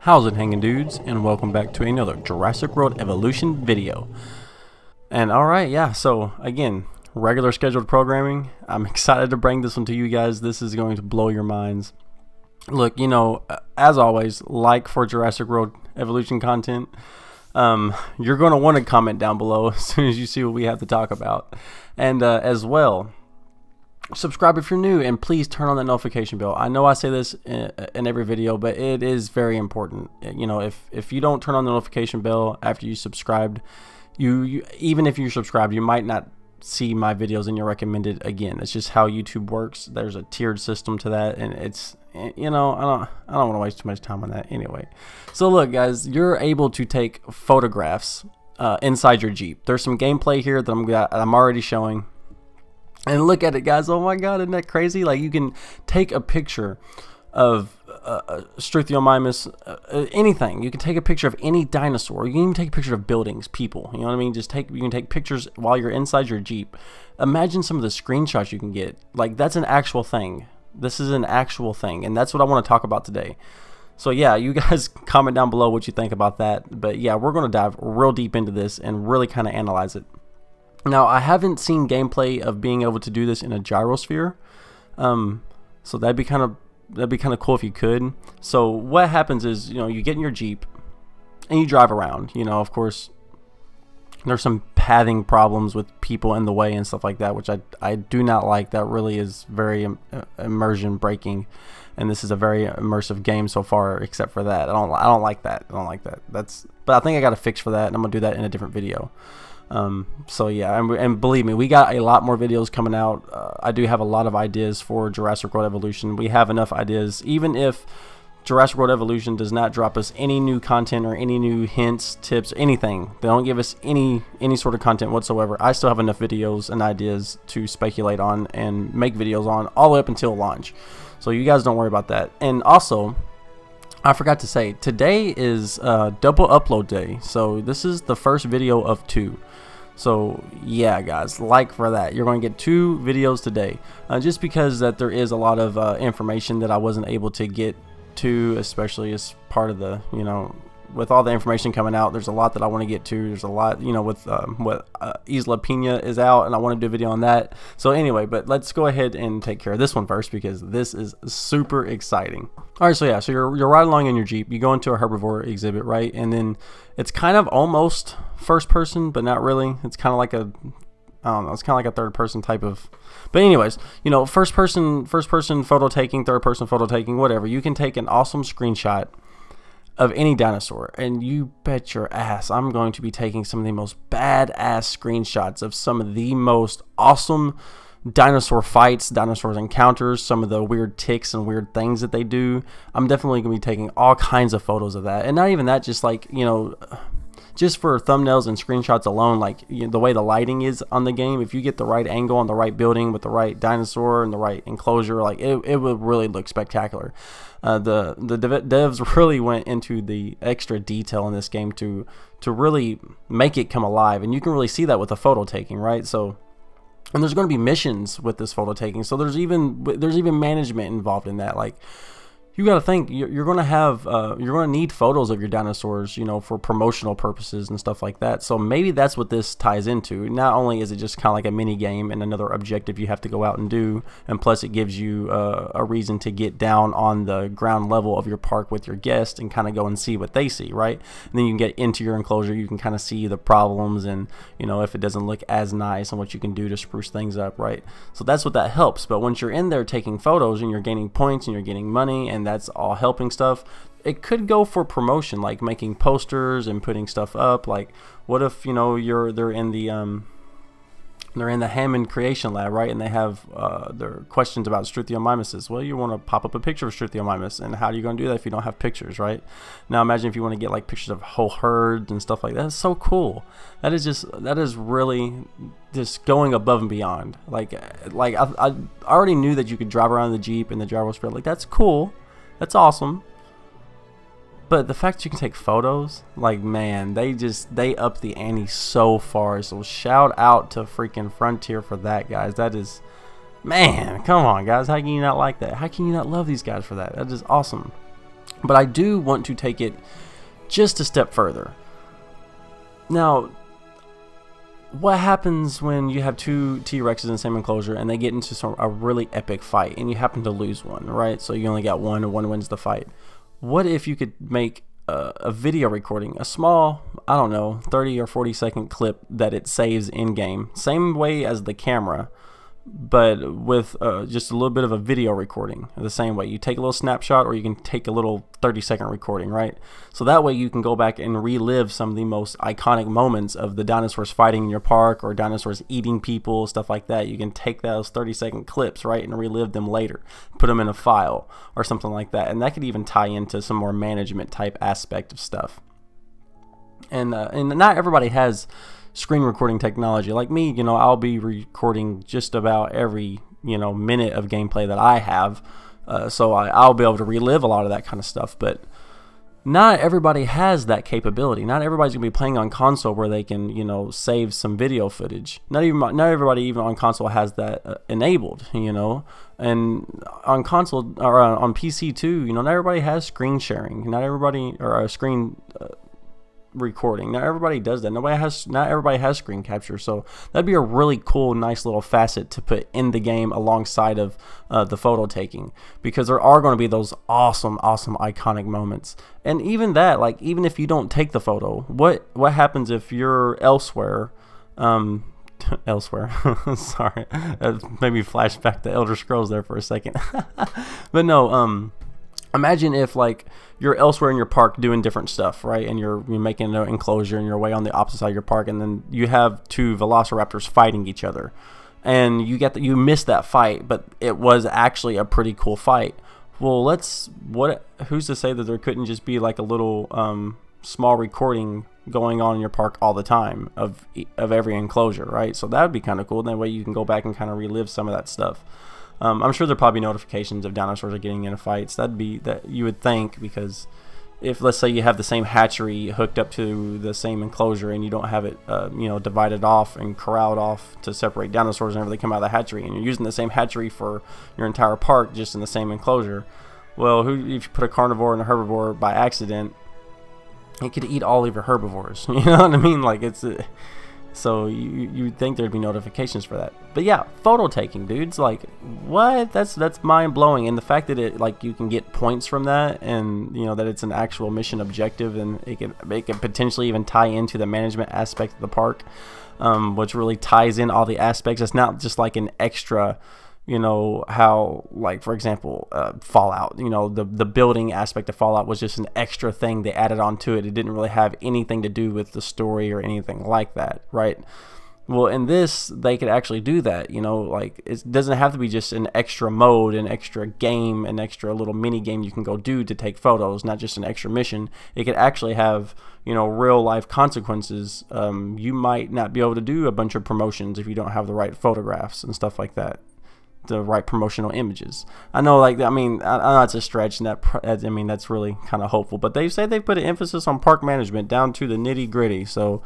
How's it hanging, dudes, and welcome back to another Jurassic World Evolution video. And alright, yeah, so again, regular scheduled programming. I'm excited to bring this one to you guys. This is going to blow your minds. Look, you know, as always, like for Jurassic World Evolution content, you're going to want to comment down below as soon as you see what we have to talk about. And as well, subscribe if you're new, and please turn on that notification bell. I know I say this in every video, but it is very important. You know, if you don't turn on the notification bell after you subscribed, you even if you're subscribed, you might not see my videos in your recommended again. It's just how YouTube works. There's a tiered system to that, and it's, you know, I don't want to waste too much time on that anyway. So look, guys, you're able to take photographs inside your Jeep. There's some gameplay here that I'm already showing. And look at it, guys. Oh my god, isn't that crazy? Like, you can take a picture of Struthiomimus, anything. You can take a picture of any dinosaur. You can even take a picture of buildings, people. You know what I mean? You can take pictures while you're inside your Jeep. Imagine some of the screenshots you can get. Like, that's an actual thing. This is an actual thing, and that's what I want to talk about today. So yeah, you guys comment down below what you think about that. But yeah, we're going to dive real deep into this and really kind of analyze it. Now, I haven't seen gameplay of being able to do this in a gyrosphere, so that'd be kind of cool if you could. So what happens is, you know, you get in your Jeep and you drive around. You know, of course, there's some pathing problems with people in the way and stuff like that, which I do not like. That really is very immersion breaking, and this is a very immersive game so far, except for that. I don't like that. I don't like that. But I think I got a fix for that, and I'm gonna do that in a different video. So yeah, and believe me, we got a lot more videos coming out. I do have a lot of ideas for Jurassic World Evolution. We have enough ideas. Even if Jurassic World Evolution does not drop us any new content or any new hints, tips, anything, they don't give us any sort of content whatsoever, I still have enough videos and ideas to speculate on and make videos on all the way up until launch. So you guys don't worry about that. And also, I forgot to say, today is double upload day, so this is the first video of 2. So yeah, guys, like for that, you're going to get 2 videos today, just because that there is a lot of information that I wasn't able to get to, especially as part of the, you know, with all the information coming out, there's a lot that I want to get to. There's a lot, you know, with what Isla Pina is out, and I want to do a video on that. So anyway, but let's go ahead and take care of this one first, because this is super exciting. All right, so yeah, so you're riding along in your Jeep. You go into a herbivore exhibit, right? And then it's kind of almost first person, but not really. It's kind of like a, I don't know, it's kind of like a third person type of. But anyways, you know, first person photo taking, third person photo taking, whatever. You can take an awesome screenshot of any dinosaur, and you bet your ass I'm going to be taking some of the most badass screenshots of some of the most awesome dinosaur fights, dinosaurs encounters, some of the weird ticks and weird things that they do. I'm definitely going to be taking all kinds of photos of that, and not even that, just like, you know, just for thumbnails and screenshots alone, like, you know, the way the lighting is on the game, if you get the right angle on the right building with the right dinosaur and the right enclosure, like it would really look spectacular. The devs really went into the extra detail in this game to really make it come alive, and you can really see that with the photo taking, right? So, and there's going to be missions with this photo taking, so there's even management involved in that. Like, you got to think, you're going to have you're going to need photos of your dinosaurs, you know, for promotional purposes and stuff like that. So maybe that's what this ties into. Not only is it just kind of like a mini game and another objective you have to go out and do, and plus it gives you a reason to get down on the ground level of your park with your guests and kind of go and see what they see, right? And then you can get into your enclosure, you can kind of see the problems, and, you know, if it doesn't look as nice, and what you can do to spruce things up, right? So that's what that helps. But once you're in there taking photos and you're gaining points and you're getting money, and that's all helping stuff, it could go for promotion, like making posters and putting stuff up. Like, what if, you know, they're in the Hammond Creation Lab, right? And they have their questions about Struthiomimuses. Well, you want to pop up a picture of Struthiomimus, and how are you going to do that if you don't have pictures, right? Now imagine if you want to get like pictures of whole herds and stuff like that. That's so cool. That is really just going above and beyond. Like I already knew that you could drive around the Jeep and the gyrosphere. Like, that's cool. That's awesome. But the fact that you can take photos, like, man, they up the ante so far. So shout out to freaking Frontier for that, guys. That is, man, come on, guys. How can you not like that? How can you not love these guys for that? That is awesome. But I do want to take it just a step further. Now, what happens when you have two T-Rexes in the same enclosure and they get into a really epic fight and you happen to lose one, right? So you only got one and one wins the fight. What if you could make a video recording, a small, I don't know, 30 or 40 second clip that it saves in game, same way as the camera, but with just a little bit of a video recording the same way. You take a little snapshot, or you can take a little 30-second recording, right? So that way you can go back and relive some of the most iconic moments of the dinosaurs fighting in your park, or dinosaurs eating people, stuff like that. You can take those 30-second clips, right, and relive them later, put them in a file or something like that. And that could even tie into some more management type aspect of stuff. And not everybody has screen recording technology. Like me, you know, I'll be recording just about every, you know, minute of gameplay that I have, so I'll be able to relive a lot of that kind of stuff. But not everybody has that capability. Not everybody's gonna be playing on console where they can, you know, save some video footage. Not everybody even on console has that enabled, you know. And on console or on PC too, you know, not everybody has screen sharing. Not everybody, or screen recording. Not everybody does that. Not everybody has screen capture. So that'd be a really cool, nice little facet to put in the game alongside of the photo taking, because there are going to be those awesome iconic moments. And even that, like, even if you don't take the photo, what happens if you're elsewhere? Elsewhere. Sorry, made me flash back to Elder Scrolls there for a second. But no, imagine if, like, you're elsewhere in your park doing different stuff, right? And you're making an enclosure and you're way on the opposite side of your park, and then you have two velociraptors fighting each other, and you missed that fight, but it was actually a pretty cool fight. Well, who's to say that there couldn't just be like a little small recording going on in your park all the time of every enclosure, right? So that would be kind of cool. That way you can go back and kind of relive some of that stuff. I'm sure there'll probably be notifications if dinosaurs are getting into fights. That you would think, because if, let's say, you have the same hatchery hooked up to the same enclosure and you don't have it you know, divided off and corralled off to separate dinosaurs whenever they come out of the hatchery, and you're using the same hatchery for your entire park just in the same enclosure, well, if you put a carnivore and a herbivore by accident, it could eat all of your herbivores. You know what I mean? Like, it's so you'd think there'd be notifications for that. But yeah, photo taking, dudes, like, what? That's mind blowing. And the fact that you can get points from that, and you know that it's an actual mission objective, and it can potentially even tie into the management aspect of the park, which really ties in all the aspects. It's not just like an extra, you know, how, like, for example, Fallout, you know, the building aspect of Fallout was just an extra thing they added onto it. It didn't really have anything to do with the story or anything like that, right? Well, in this, they could actually do that, you know, like, it doesn't have to be just an extra mode, an extra game, an extra little mini game you can go do to take photos, not just an extra mission. It could actually have, you know, real life consequences. You might not be able to do a bunch of promotions if you don't have the right photographs and stuff like that, the right promotional images. I know, like, I mean, I know it's a stretch, and I mean, that's really kind of hopeful, but they say they put an emphasis on park management down to the nitty gritty. So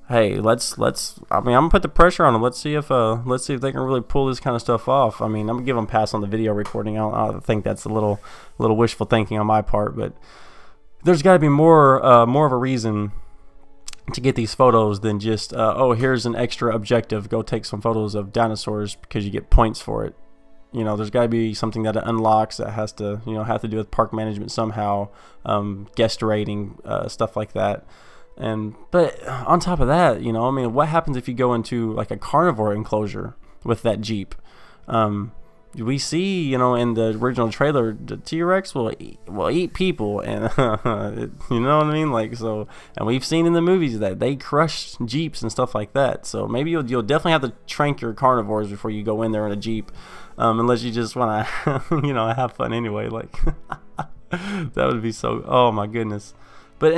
hey, let's I mean, I'm gonna put the pressure on them. Let's see if they can really pull this kind of stuff off. I mean, I'm gonna give them a pass on the video recording. I think that's a little wishful thinking on my part, but there's got to be more of a reason to get these photos than just oh, here's an extra objective, go take some photos of dinosaurs because you get points for it. You know, there's got to be something that it unlocks that has to, you know, have to do with park management somehow, guest rating, stuff like that. But on top of that, you know, I mean, what happens if you go into like a carnivore enclosure with that Jeep? We see, you know, in the original trailer, the T-Rex will eat people, and you know what I mean, like, so, and we've seen in the movies that they crush Jeeps and stuff like that. So maybe you'll definitely have to trank your carnivores before you go in there in a Jeep, unless you just want to, you know, have fun anyway. Like, that would be so. Oh my goodness. But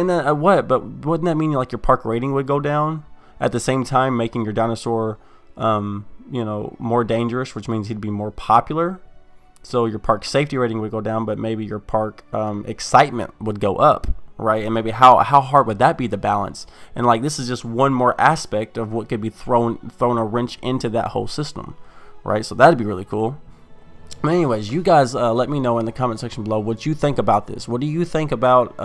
But wouldn't that mean like your park rating would go down at the same time, making your dinosaur, you know, more dangerous, which means he'd be more popular. So your park safety rating would go down, but maybe your park excitement would go up, right? And maybe how hard would that be to balance? And like, this is just one more aspect of what could be thrown a wrench into that whole system, right? So that'd be really cool. But anyways, you guys let me know in the comment section below what you think about this. What do you think about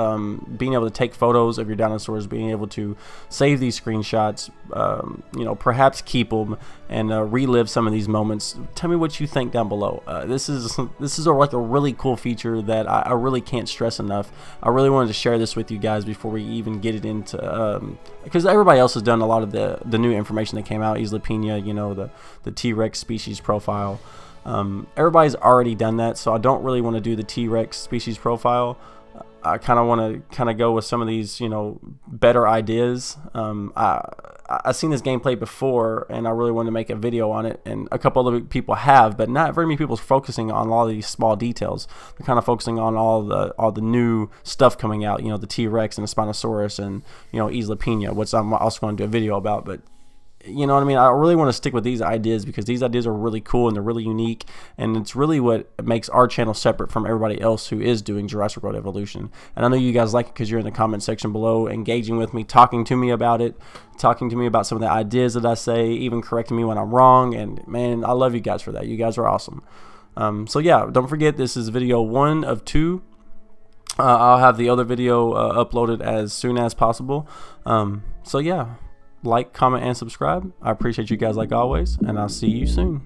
being able to take photos of your dinosaurs, being able to save these screenshots, you know, perhaps keep them and relive some of these moments? Tell me what you think down below. This is like a really cool feature that I really can't stress enough. I really wanted to share this with you guys before we even get it into, because everybody else has done a lot of the new information that came out. Isla Pina, you know, the T-Rex species profile. Everybody's already done that, so I don't really want to do the T-Rex species profile. I kind of want to go with some of these, you know, better ideas. I've seen this gameplay before, and I really wanted to make a video on it, and a couple other people have, but not very many people are focusing on all of these small details. They're kind of focusing on all the new stuff coming out, you know, the T-Rex and the Spinosaurus and, you know, Isla Pina, which I'm also going to do a video about. But you know what I mean? I really want to stick with these ideas because these ideas are really cool and they're really unique, and it's really what makes our channel separate from everybody else who is doing Jurassic World Evolution. And I know you guys like it because you're in the comment section below, engaging with me, talking to me about it, talking to me about some of the ideas that I say, even correcting me when I'm wrong. And man, I love you guys for that. You guys are awesome. So yeah, don't forget, this is video 1 of 2. I'll have the other video uploaded as soon as possible. So yeah, like, comment, and subscribe. I appreciate you guys like always, and I'll see you soon.